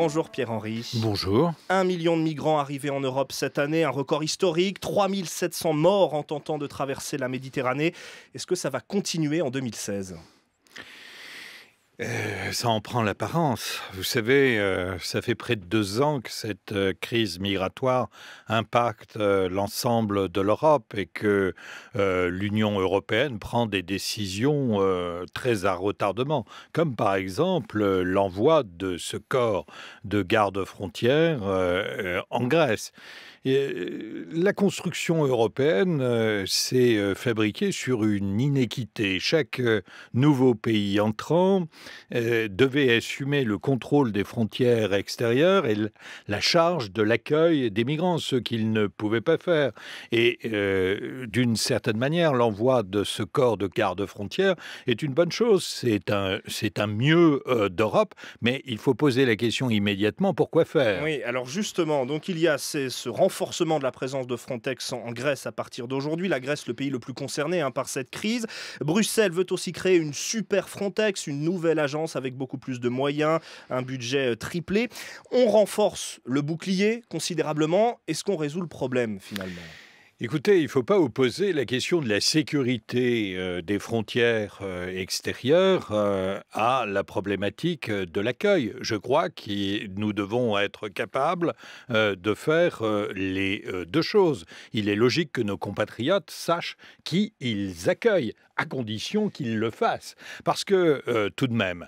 Bonjour Pierre-Henri. Bonjour. 1 million de migrants arrivés en Europe cette année, un record historique, 3700 morts en tentant de traverser la Méditerranée. Est-ce que ça va continuer en 2016 ? Ça en prend l'apparence. Vous savez, ça fait près de 2 ans que cette crise migratoire impacte l'ensemble de l'Europe et que l'Union européenne prend des décisions très à retardement, comme par exemple l'envoi de ce corps de garde-frontières en Grèce. La construction européenne s'est fabriquée sur une inéquité. Chaque nouveau pays entrant devait assumer le contrôle des frontières extérieures et la charge de l'accueil des migrants, ce qu'il ne pouvait pas faire. Et d'une certaine manière, l'envoi de ce corps de garde-frontières est une bonne chose. C'est un mieux d'Europe, mais il faut poser la question immédiatement, pourquoi faire ? Oui, alors justement, donc il y a ce renforcement de la présence de Frontex en Grèce à partir d'aujourd'hui. La Grèce, le pays le plus concerné par cette crise. Bruxelles veut aussi créer une super Frontex, une nouvelle agence avec beaucoup plus de moyens, un budget triplé. On renforce le bouclier considérablement. Est-ce qu'on résout le problème finalement ? Écoutez, il ne faut pas opposer la question de la sécurité des frontières extérieures à la problématique de l'accueil. Je crois que nous devons être capables de faire les deux choses. Il est logique que nos compatriotes sachent qui ils accueillent, à condition qu'ils le fassent. Parce que, tout de même,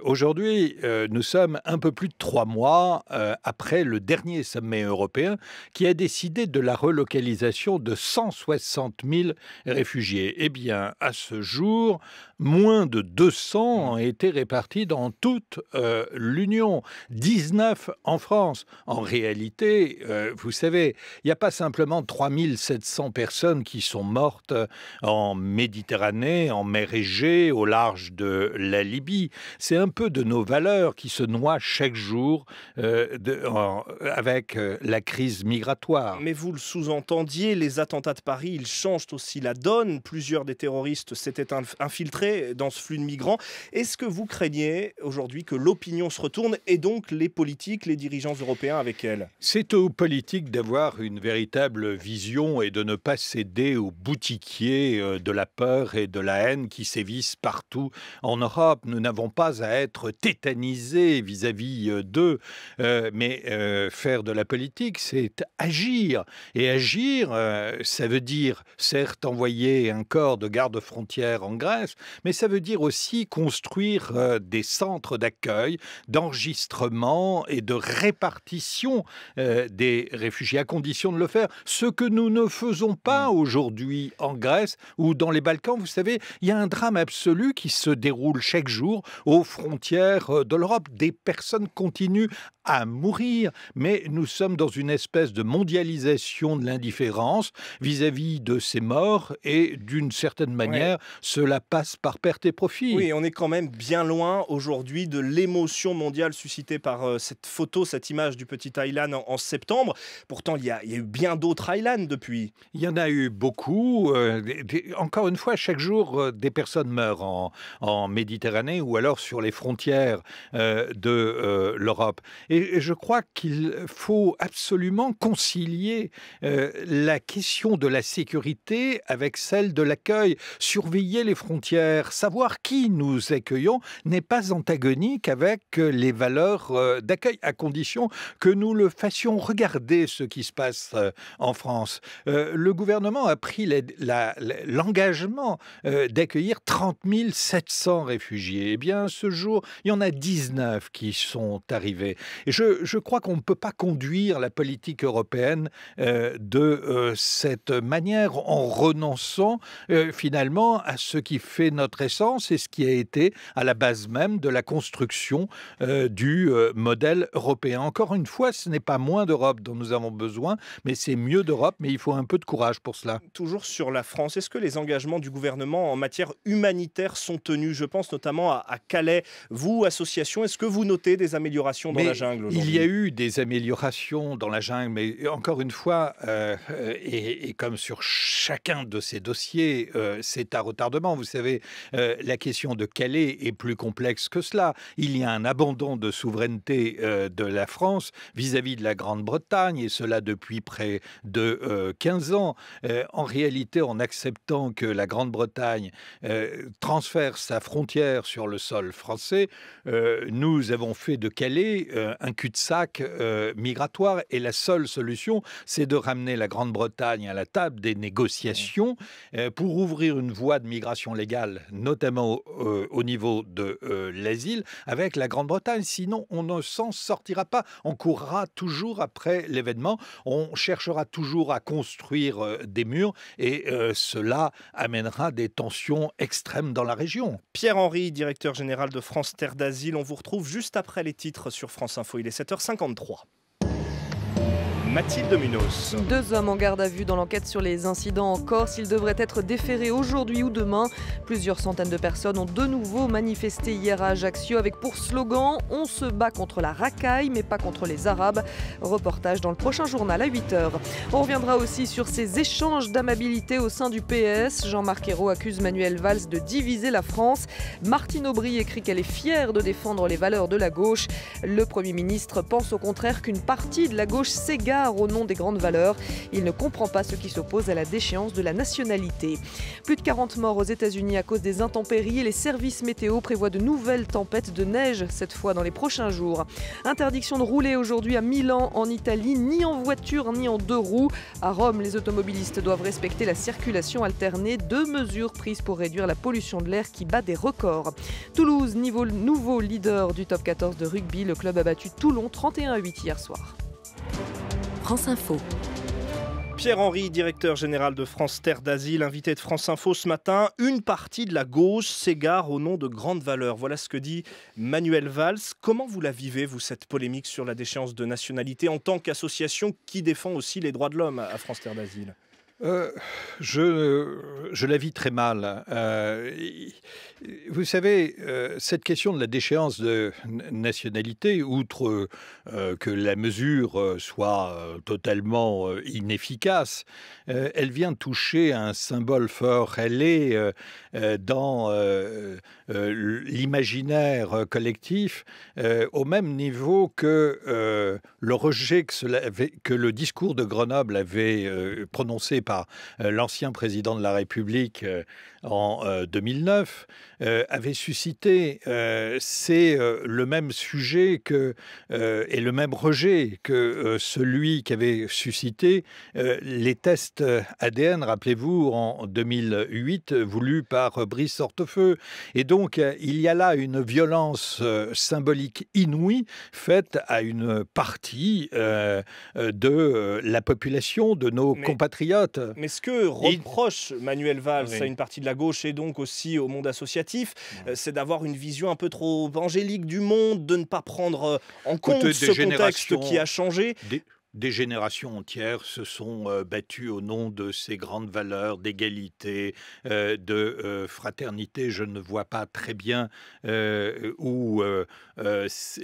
aujourd'hui, nous sommes un peu plus de 3 mois après le dernier sommet européen qui a décidé de la relocalisation de 160 000 réfugiés. Eh bien, à ce jour, moins de 200 ont été répartis dans toute l'Union, 19 en France. En réalité, vous savez, il n'y a pas simplement 3 700 personnes qui sont mortes en Méditerranée, en mer Égée, au large de la Libye. C'est un peu de nos valeurs qui se noient chaque jour avec la crise migratoire. Mais vous le sous-entendiez, les attentats de Paris, ils changent aussi la donne. Plusieurs des terroristes s'étaient infiltrés dans ce flux de migrants. Est-ce que vous craignez aujourd'hui que l'opinion se retourne et donc les politiques, les dirigeants européens avec elle ? C'est aux politiques d'avoir une véritable vision et de ne pas céder aux boutiquiers de la peur et de la haine qui sévissent partout en Europe. Nous n'avons pas à être tétanisés vis-à-vis d'eux, mais faire de la politique, c'est agir. Et agir, ça veut dire, certes, envoyer un corps de garde-frontières en Grèce, mais ça veut dire aussi construire des centres d'accueil, d'enregistrement et de répartition des réfugiés, à condition de le faire. Ce que nous ne faisons pas aujourd'hui en Grèce ou dans les Balkans, vous savez, il y a un drame absolu qui se déroule chaque jour aux frontières de l'Europe. Des personnes continuent à mourir, mais nous sommes dans une espèce de mondialisation de l'indifférence vis-à-vis de ces morts et d'une certaine manière, cela passe par perte et profit. Oui, on est quand même bien loin aujourd'hui de l'émotion mondiale suscitée par cette photo, cette image du petit Aylan en septembre. Pourtant, il y a eu bien d'autres Aylan depuis. Il y en a eu beaucoup. Encore une fois, chaque jour, des personnes meurent en Méditerranée ou alors sur les frontières de l'Europe. Et je crois qu'il faut absolument concilier la question de la sécurité avec celle de l'accueil. Surveiller les frontières, savoir qui nous accueillons n'est pas antagonique avec les valeurs d'accueil, à condition que nous le fassions. Regardez ce qui se passe en France. Le gouvernement a pris l'engagement d'accueillir 30 700 réfugiés. Eh bien, ce jour, il y en a 19 qui sont arrivés. Et je crois qu'on ne peut pas conduire la politique européenne de cette manière en renonçant finalement à ce qui fait notre essence et ce qui a été à la base même de la construction du modèle européen. Encore une fois, ce n'est pas moins d'Europe dont nous avons besoin, mais c'est mieux d'Europe, mais il faut un peu de courage pour cela. Toujours sur la France, est-ce que les engagements du gouvernement en matière humanitaire sont tenus ? Je pense notamment à Calais. Vous, association, est-ce que vous notez des améliorations dans la jungle ? jungle aujourd'hui. Il y a eu des améliorations dans la jungle, mais encore une fois, et comme sur chacun de ces dossiers, c'est à retardement. Vous savez, la question de Calais est plus complexe que cela. Il y a un abandon de souveraineté de la France vis-à-vis de la Grande-Bretagne, et cela depuis près de 15 ans. En réalité, en acceptant que la Grande-Bretagne transfère sa frontière sur le sol français, nous avons fait de Calais un cul-de-sac migratoire, et la seule solution, c'est de ramener la Grande-Bretagne à la table des négociations pour ouvrir une voie de migration légale, notamment au niveau de l'asile, avec la Grande-Bretagne. Sinon, on ne s'en sortira pas. On courra toujours après l'événement. On cherchera toujours à construire des murs, et cela amènera des tensions extrêmes dans la région. Pierre-Henry, directeur général de France Terre d'Asile, on vous retrouve juste après les titres sur France Info. Il est 7h53. Mathilde Munoz. 2 hommes en garde à vue dans l'enquête sur les incidents en Corse. Ils devraient être déférés aujourd'hui ou demain. Plusieurs centaines de personnes ont de nouveau manifesté hier à Ajaccio avec pour slogan « On se bat contre la racaille, mais pas contre les Arabes ». Reportage dans le prochain journal à 8h. On reviendra aussi sur ces échanges d'amabilité au sein du PS. Jean-Marc Ayrault accuse Manuel Valls de diviser la France. Martine Aubry écrit qu'elle est fière de défendre les valeurs de la gauche. Le Premier ministre pense au contraire qu'une partie de la gauche s'égare au nom des grandes valeurs. Il ne comprend pas ce qui s'oppose à la déchéance de la nationalité. Plus de 40 morts aux États-Unis à cause des intempéries, et les services météo prévoient de nouvelles tempêtes de neige, cette fois dans les prochains jours. Interdiction de rouler aujourd'hui à Milan, en Italie, ni en voiture ni en 2 roues. À Rome, les automobilistes doivent respecter la circulation alternée. 2 mesures prises pour réduire la pollution de l'air qui bat des records. Toulouse, nouveau leader du top 14 de rugby. Le club a battu Toulon 31-8 hier soir. France Info. Pierre-Henry, directeur général de France Terre d'Asile, invité de France Info ce matin. Une partie de la gauche s'égare au nom de grandes valeurs. Voilà ce que dit Manuel Valls. Comment vous la vivez, vous, cette polémique sur la déchéance de nationalité en tant qu'association qui défend aussi les droits de l'homme à France Terre d'Asile ? Je la vis très mal. Vous savez, cette question de la déchéance de nationalité, outre que la mesure soit totalement inefficace, elle vient toucher un symbole fort. Elle est dans l'imaginaire collectif au même niveau que le rejet que le discours de Grenoble avait prononcé par l'ancien président de la République en 2009 avait suscité. C'est le même sujet et le même rejet que celui qui avait suscité les tests ADN, rappelez-vous, en 2008, voulus par Brice Hortefeux. Et donc, il y a là une violence symbolique inouïe faite à une partie de la population, de nos compatriotes. Mais ce que reproche Manuel Valls à une partie de la gauche et donc aussi au monde associatif, c'est d'avoir une vision un peu trop angélique du monde, de ne pas prendre en compte ce contexte qui a changé. Des générations entières se sont battues au nom de ces grandes valeurs d'égalité, de fraternité. Je ne vois pas très bien où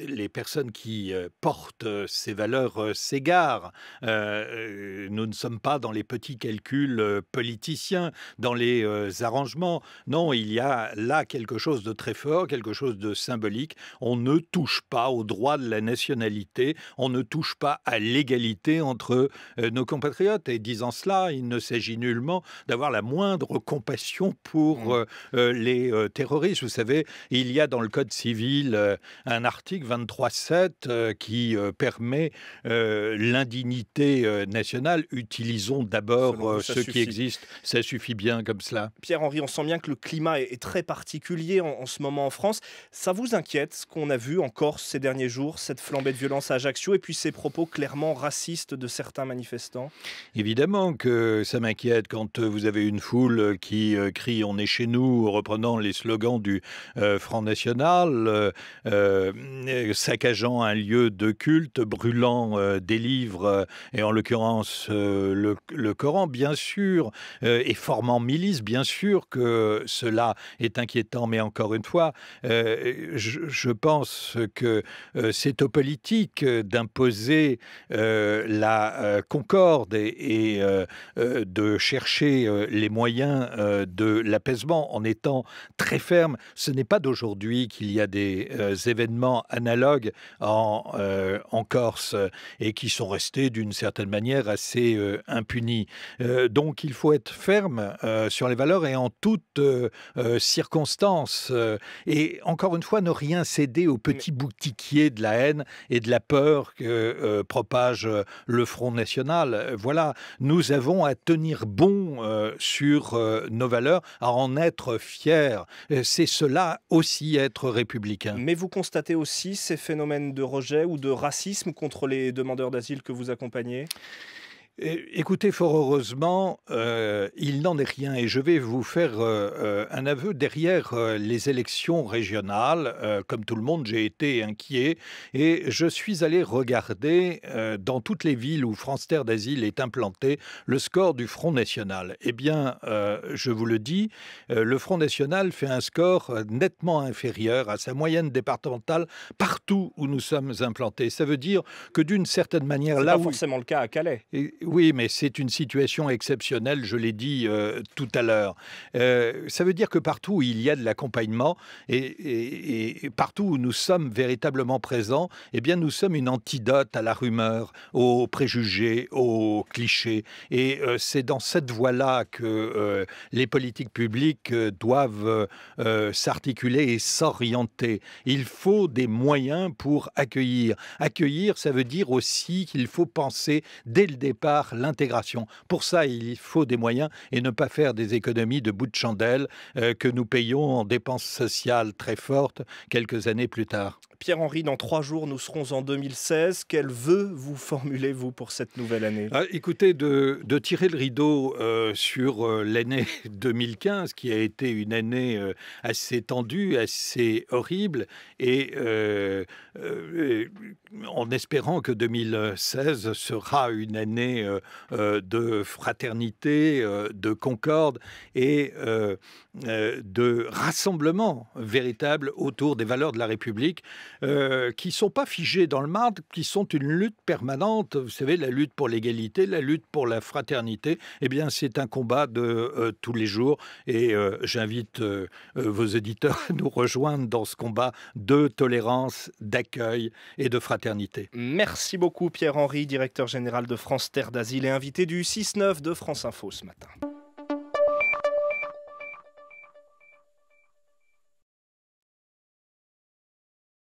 les personnes qui portent ces valeurs s'égarent. Nous ne sommes pas dans les petits calculs politiciens, dans les arrangements. Non, il y a là quelque chose de très fort, quelque chose de symbolique. On ne touche pas au droit de la nationalité, on ne touche pas à l'égalité entre nos compatriotes. Et disant cela, il ne s'agit nullement d'avoir la moindre compassion pour les terroristes. Vous savez, il y a dans le Code civil un article 23.7 qui permet l'indignité nationale. Utilisons d'abord ce qui existe. Ça suffit bien comme cela. Pierre-Henry, on sent bien que le climat est très particulier en ce moment en France. Ça vous inquiète, ce qu'on a vu en Corse ces derniers jours, cette flambée de violence à Ajaccio et puis ces propos clairement raciste de certains manifestants? Évidemment que ça m'inquiète quand vous avez une foule qui crie « On est chez nous », reprenant les slogans du Front National, saccageant un lieu de culte, brûlant des livres, et en l'occurrence le Coran, bien sûr, et formant milice, bien sûr que cela est inquiétant, mais encore une fois, je pense que c'est aux politiques d'imposer la concorde et de chercher les moyens de l'apaisement en étant très ferme. Ce n'est pas d'aujourd'hui qu'il y a des événements analogues en Corse et qui sont restés d'une certaine manière assez impunis. Donc il faut être ferme sur les valeurs et en toutes circonstances. Et encore une fois, ne rien céder aux petits boutiquiers de la haine et de la peur que propage le Front National. Voilà, nous avons à tenir bon sur nos valeurs, à en être fiers. C'est cela aussi être républicain. Mais vous constatez aussi ces phénomènes de rejet ou de racisme contre les demandeurs d'asile que vous accompagnez? Écoutez, fort heureusement, il n'en est rien et je vais vous faire un aveu. Derrière les élections régionales, comme tout le monde, j'ai été inquiet et je suis allé regarder dans toutes les villes où France Terre d'Asile est implanté le score du Front National. Eh bien, je vous le dis, le Front National fait un score nettement inférieur à sa moyenne départementale partout où nous sommes implantés. Ça veut dire que d'une certaine manière, là, pas forcément le cas à Calais. Oui, mais c'est une situation exceptionnelle, je l'ai dit tout à l'heure. Ça veut dire que partout où il y a de l'accompagnement et partout où nous sommes véritablement présents, eh bien nous sommes une antidote à la rumeur, aux préjugés, aux clichés. Et c'est dans cette voie-là que les politiques publiques doivent s'articuler et s'orienter. Il faut des moyens pour accueillir. Accueillir, ça veut dire aussi qu'il faut penser dès le départ l'intégration. Pour ça, il faut des moyens et ne pas faire des économies de bout de chandelle que nous payons en dépenses sociales très fortes quelques années plus tard. Pierre-Henri, dans 3 jours, nous serons en 2016. Quel vœu vous formulez-vous pour cette nouvelle année? Écoutez, de tirer le rideau sur l'année 2015, qui a été une année assez tendue, assez horrible, et en espérant que 2016 sera une année de fraternité, de concorde et de rassemblement véritable autour des valeurs de la République, qui ne sont pas figées dans le marbre, qui sont une lutte permanente. Vous savez, la lutte pour l'égalité, la lutte pour la fraternité, eh bien, c'est un combat de tous les jours. Et j'invite vos auditeurs à nous rejoindre dans ce combat de tolérance, d'accueil et de fraternité. Merci beaucoup Pierre-Henri, directeur général de France Terre d'Asile et invité du 6-9 de France Info ce matin.